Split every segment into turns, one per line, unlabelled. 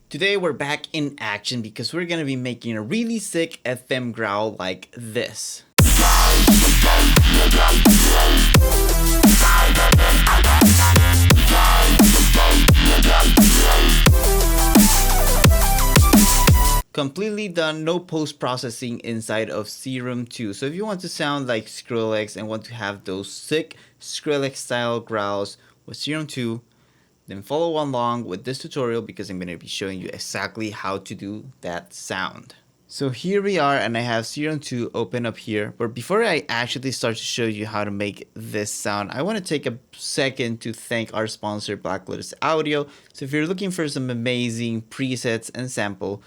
Today we're back in action because we're gonna be making a really sick FM growl like this. Completely done, no post-processing inside of Serum 2. So if you want to sound like Skrillex and want to have those sick Skrillex style growls with Serum 2, then follow along with this tutorial because I'm going to be showing you exactly how to do that sound. So here we are, and I have Serum 2 open up here. But before I actually start to show you how to make this sound, I want to take a second to thank our sponsor, Black Lotus Audio. So if you're looking for some amazing presets and sample,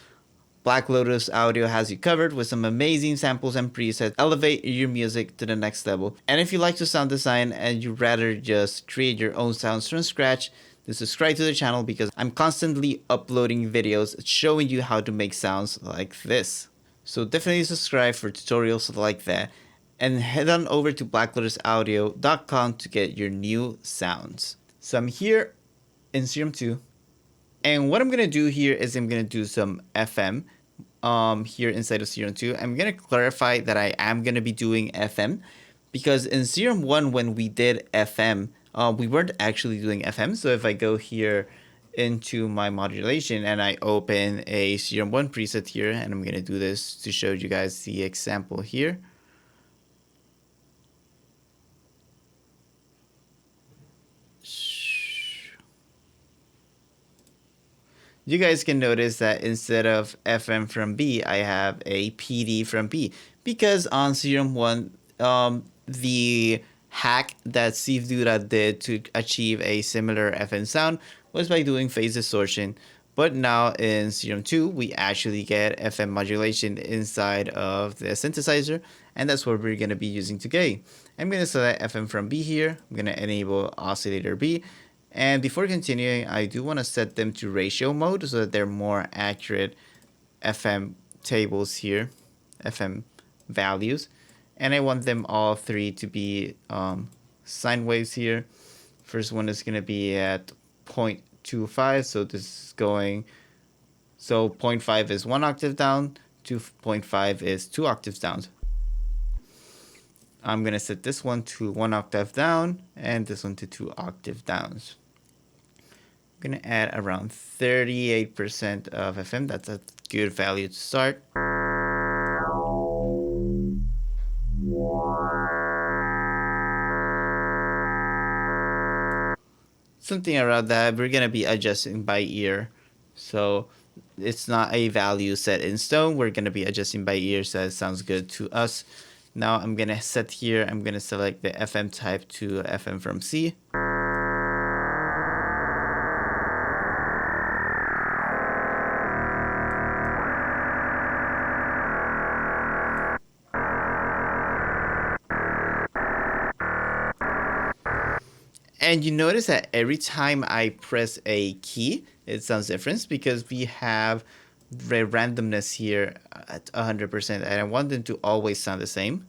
Black Lotus Audio has you covered with some amazing samples and presets. Elevate your music to the next level. And if you like to sound design and you'd rather just create your own sounds from scratch, then subscribe to the channel because I'm constantly uploading videos showing you how to make sounds like this. So definitely subscribe for tutorials like that. And head on over to blacklotusaudio.com to get your new sounds. So I'm here in Serum 2. And what I'm going to do here is I'm going to do some FM here inside of Serum 2. I'm going to clarify that I am going to be doing FM because in Serum 1 when we did FM, we weren't actually doing FM. So if I go here into my modulation and I open a Serum 1 preset here, and I'm going to do this to show you guys the example here. You guys can notice that instead of FM from B, I have a PD from B. Because on Serum 1, the hack that Steve Duda did to achieve a similar FM sound was by doing phase distortion. But now in Serum 2, we actually get FM modulation inside of the synthesizer. And that's what we're going to be using today. I'm going to select FM from B here. I'm going to enable oscillator B. And before continuing, I do want to set them to ratio mode so that they're more accurate FM tables here, FM values. And I want them all three to be sine waves here. First one is going to be at 0.25, so this is going, so 0.5 is 1 octave down, 2.5 is 2 octaves down. I'm going to set this one to 1 octave down and this one to 2 octave downs. I'm going to add around 38% of FM. That's a good value to start. Something around that. We're going to be adjusting by ear. So it's not a value set in stone. We're going to be adjusting by ear, so it sounds good to us. Now I'm going to set here, I'm going to select the FM type to FM from C. And you notice that every time I press a key, it sounds different because we have the randomness here at 100%, and I want them to always sound the same.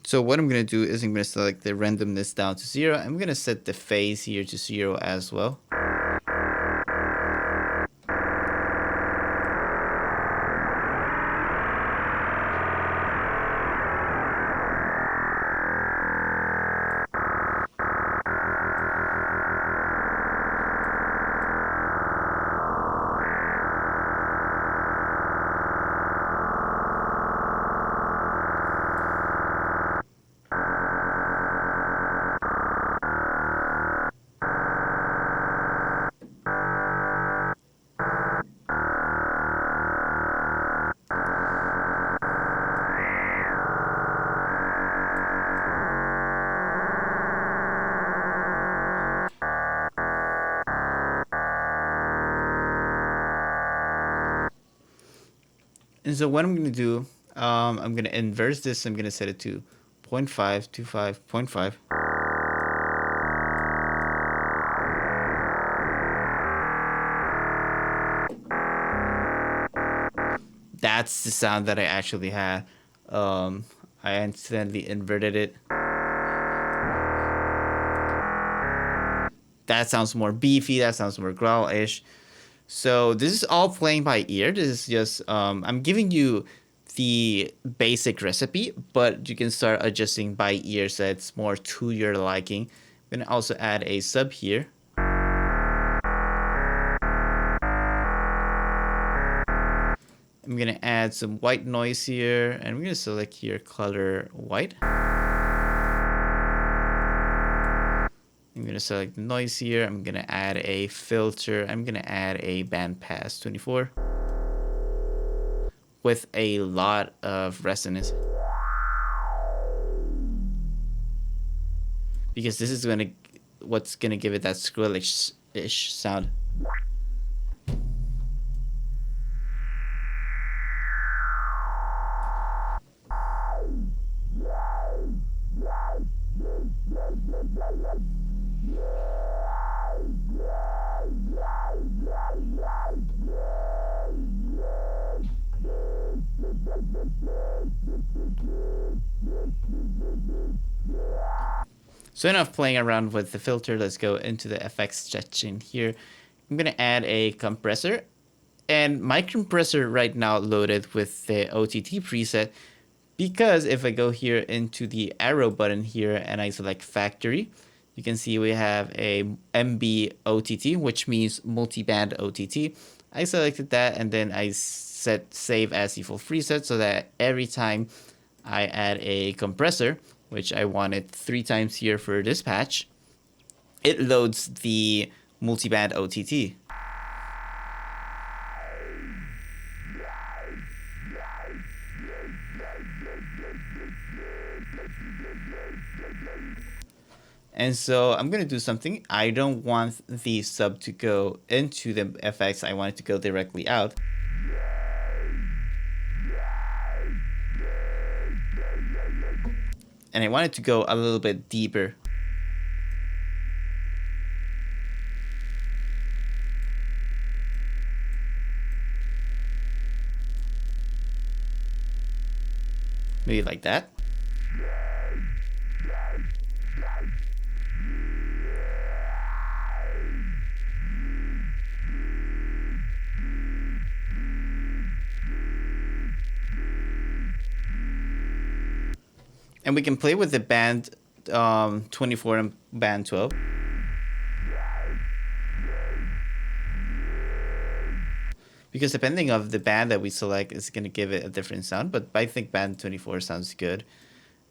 So what I'm going to do is I'm going to select the randomness down to 0. I'm going to set the phase here to 0 as well. And so what I'm going to do, I'm going to inverse this. I'm going to set it to 0.5, 25, 0.5. That's the sound that I actually had. I accidentally inverted it. that sounds more beefy, that sounds more growl-ish. So this is all playing by ear. This is just, I'm giving you the basic recipe, but you can start adjusting by ear so it's more to your liking. I'm gonna also add a sub here. I'm gonna add some white noise here, and I'm gonna select here color white. I'm gonna select noise here. I'm gonna add a filter. I'm gonna add a bandpass 24 with a lot of resonance, because this is what's gonna give it that Skrillex-ish sound. So enough playing around with the filter, let's go into the FX section here. I'm gonna add a compressor, and my compressor right now loaded with the OTT preset, because if I go here into the arrow button here and I select factory, you can see we have a MB OTT, which means multi-band OTT. I selected that, and then I set save as default preset, so that every time I add a compressor, which I wanted 3 times here for this patch, it loads the multi-band OTT. And so I'm going to do something. I don't want the sub to go into the FX. I want it to go directly out. And I want it to go a little bit deeper. Maybe like that. And we can play with the band 24 and band 12. Because depending on the band that we select, it's going to give it a different sound. But I think band 24 sounds good.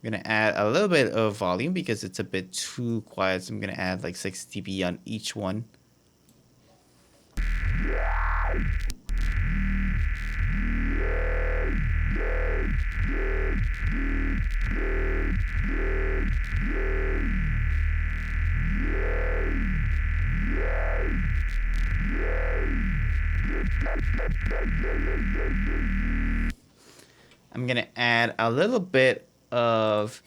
I'm going to add a little bit of volume because it's a bit too quiet. So I'm going to add like 6 dB on each one. I'm going to add a little bit of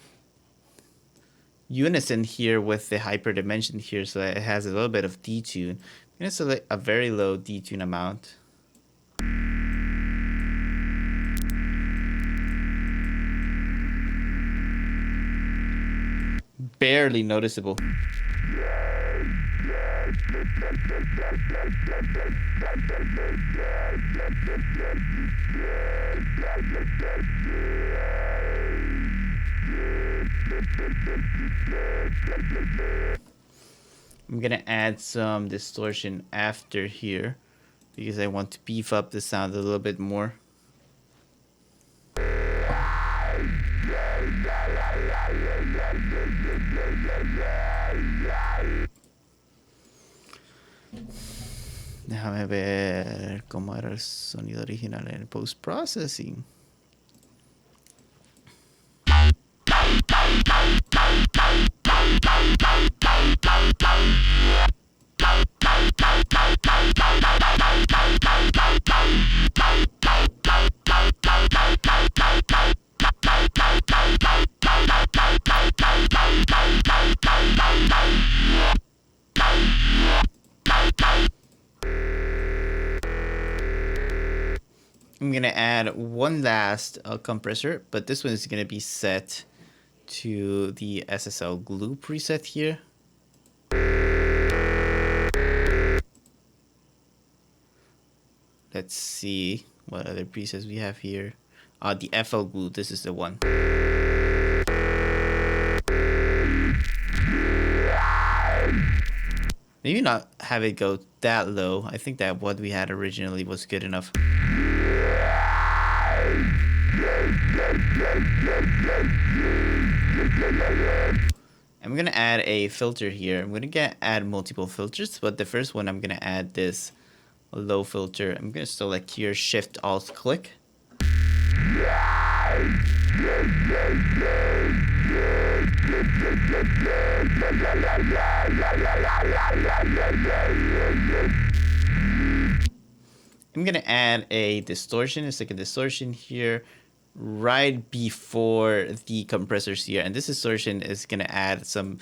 unison here with the hyperdimension here, so that it has a little bit of detune. I'm going to select a very low detune amount. Barely noticeable. I'm gonna add some distortion after here because I want to beef up the sound a little bit more. Déjame ver cómo era el sonido original en el post-processing. I'm gonna add one last compressor, but this one is gonna be set to the SSL glue preset here. let's see what other presets we have here. The FL glue, this is the one. Maybe not have it go that low. I think that what we had originally was good enough. I'm gonna add a filter here. I'm gonna add multiple filters, but the first one I'm gonna add this low filter. I'm gonna select here, Shift Alt click. I'm gonna add a distortion, a second distortion here, right before the compressors here, and this distortion is gonna add some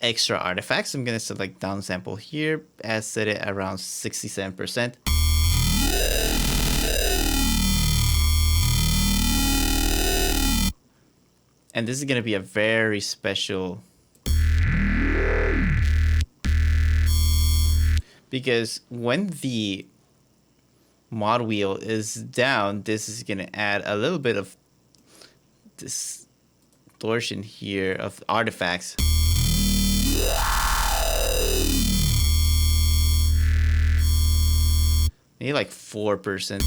extra artifacts. I'm gonna select downsample here, set it around 67%. And this is gonna be a very special, because when the mod wheel is down, this is gonna add a little bit of distortion here of artifacts. Maybe like 4%.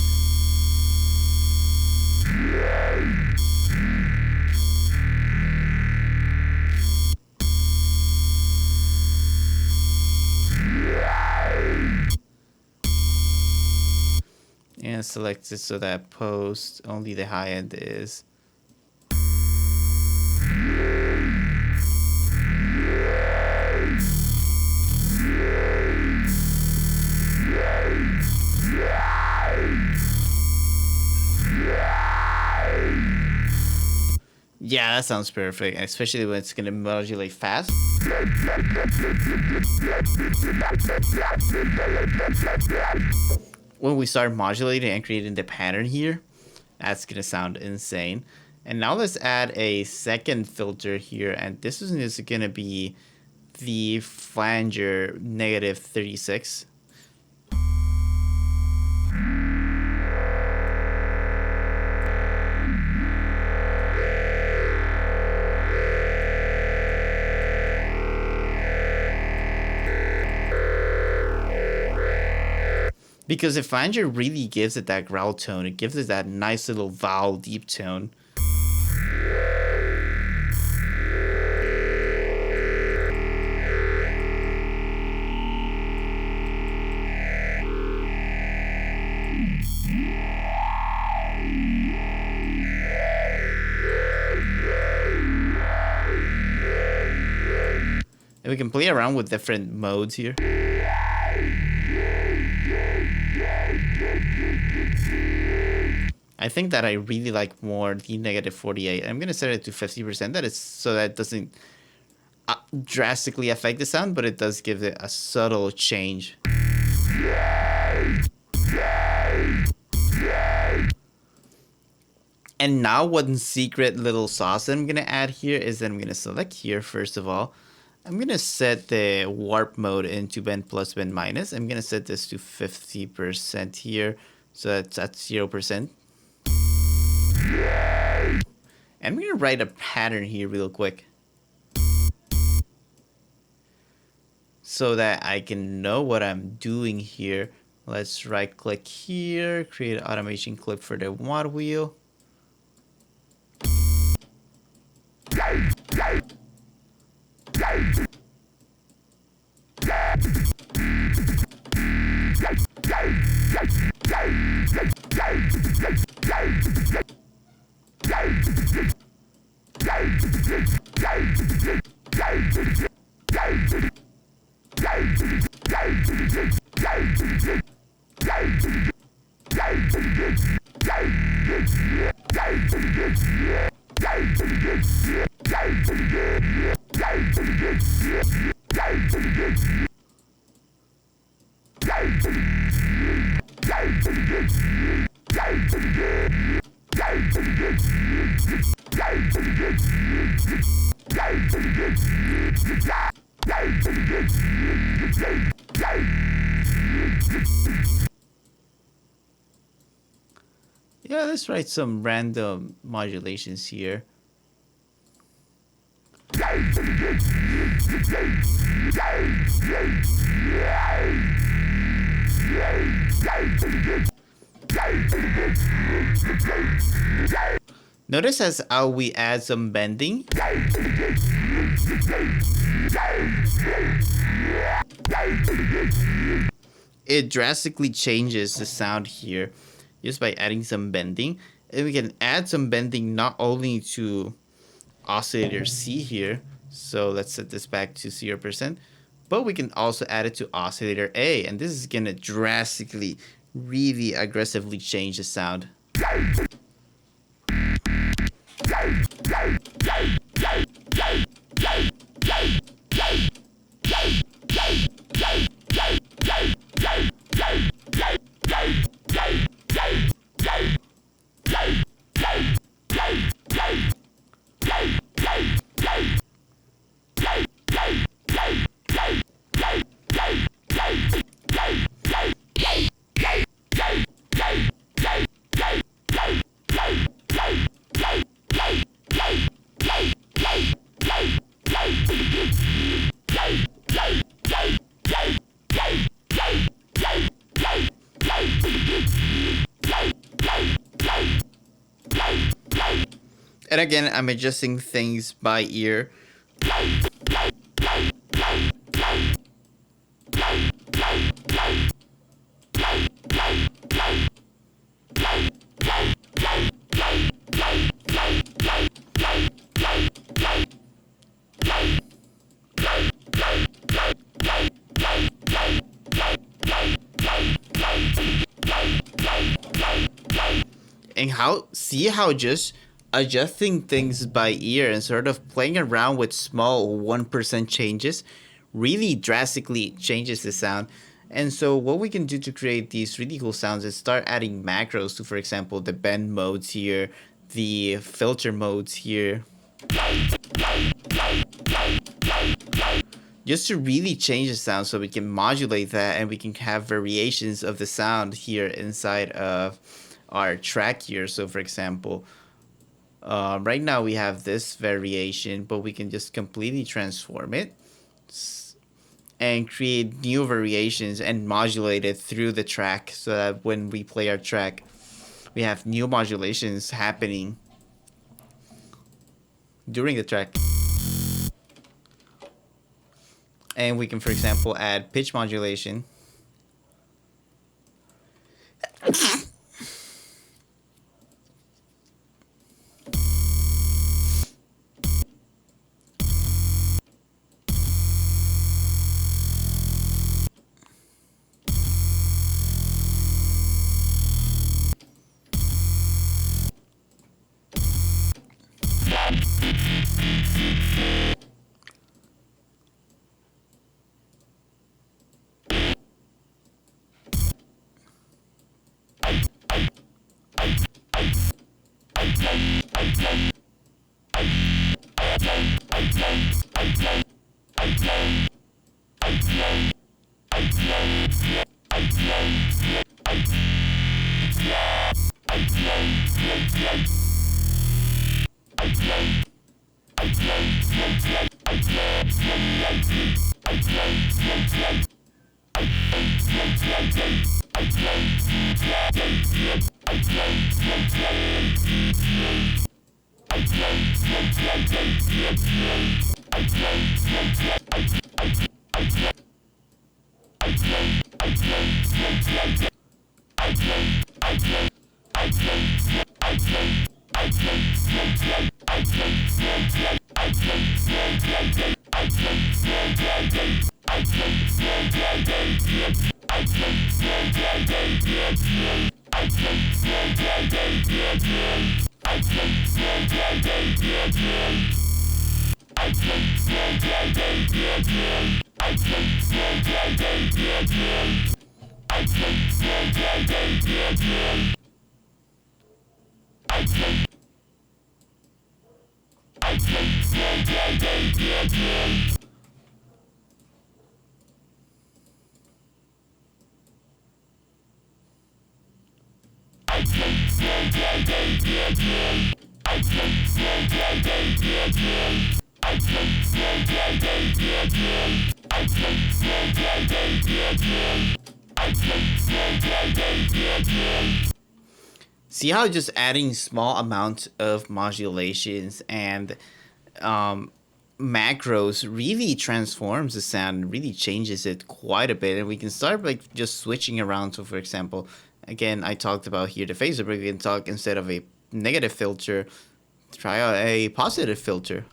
And select it so that post only the high end is. Yeah, that sounds perfect, especially when it's gonna modulate fast. When we start modulating and creating the pattern here, that's gonna sound insane. And now let's add a second filter here, and this is gonna be the flanger -36. Because the flanger really gives it that growl tone. It gives it that nice little vowel deep tone. And we can play around with different modes here. I think that I really like more the -48. I'm gonna set it to 50%. That is so that it doesn't drastically affect the sound, but it does give it a subtle change. And now one secret little sauce that I'm gonna add here is that I'm gonna select here, first of all. I'm gonna set the warp mode into bend plus, bend minus. I'm gonna set this to 50% here, so that's at 0%. And I'm gonna write a pattern here real quick, so that I can know what I'm doing here. Let's right click here, create an automation clip for the mod wheel. Yeah, let's write some random modulations here. Notice as how we add some bending. It drastically changes the sound here just by adding some bending. And we can add some bending not only to oscillator C here, so let's set this back to 0%, but we can also add it to oscillator A, and this is gonna drastically, really aggressively change the sound. And again, I'm adjusting things by ear. And see how just adjusting things by ear and sort of playing around with small 1% changes really drastically changes the sound. And so what we can do to create these really cool sounds is start adding macros to, for example, the bend modes here, the filter modes here, just to really change the sound so we can modulate that and we can have variations of the sound here inside of our track here. So for example, right now we have this variation, but we can just completely transform it and create new variations and modulate it through the track so that when we play our track, we have new modulations happening during the track. And we can, for example, add pitch modulation. See how just adding small amounts of modulations and macros really transforms the sound, really changes it quite a bit, and we can start like just switching around. So for example, again, I talked about here the phaser, but we can talk instead of a negative filter, try out a positive filter.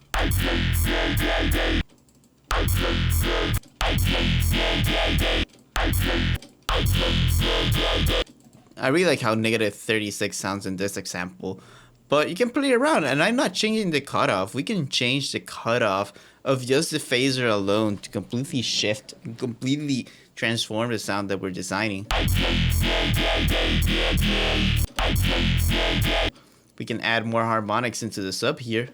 I really like how negative 36 sounds in this example, but you can play around, and I'm not changing the cutoff. We can change the cutoff of just the phaser alone to completely shift and completely transform the sound that we're designing. We can add more harmonics into the sub here.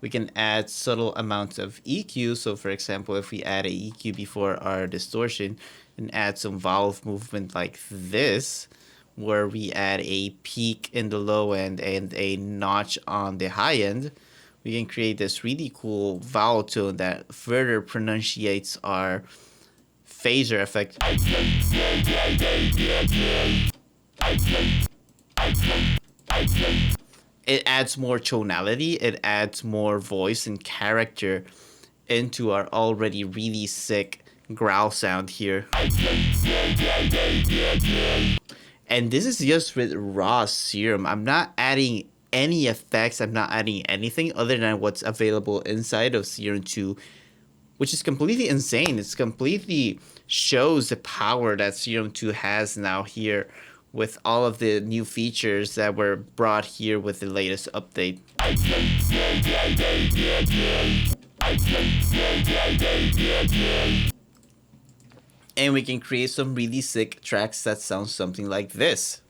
We can add subtle amounts of EQ. So for example, if we add a EQ before our distortion and add some valve movement like this, where we add a peak in the low end and a notch on the high end, we can create this really cool vowel tone that further pronunciates our phaser effect. It adds more tonality, it adds more voice and character into our already really sick growl sound here. And this is just with raw Serum. I'm not adding any effects, I'm not adding anything other than what's available inside of Serum 2, which is completely insane. It's completely shows the power that Serum 2 has now here with all of the new features that were brought here with the latest update. And we can create some really sick tracks that sound something like this.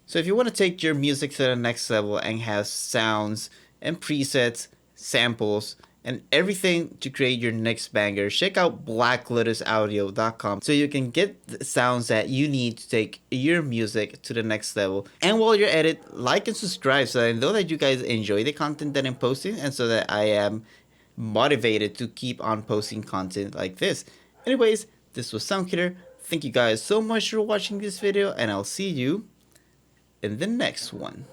So if you want to take your music to the next level and have sounds and presets, samples, and everything to create your next banger, check out blacklotusaudio.com so you can get the sounds that you need to take your music to the next level. And while you're at it, like and subscribe so that I know that you guys enjoy the content that I'm posting and so that I am motivated to keep on posting content like this. Anyways, this was Soundkiller. Thank you guys so much for watching this video, and I'll see you in the next one.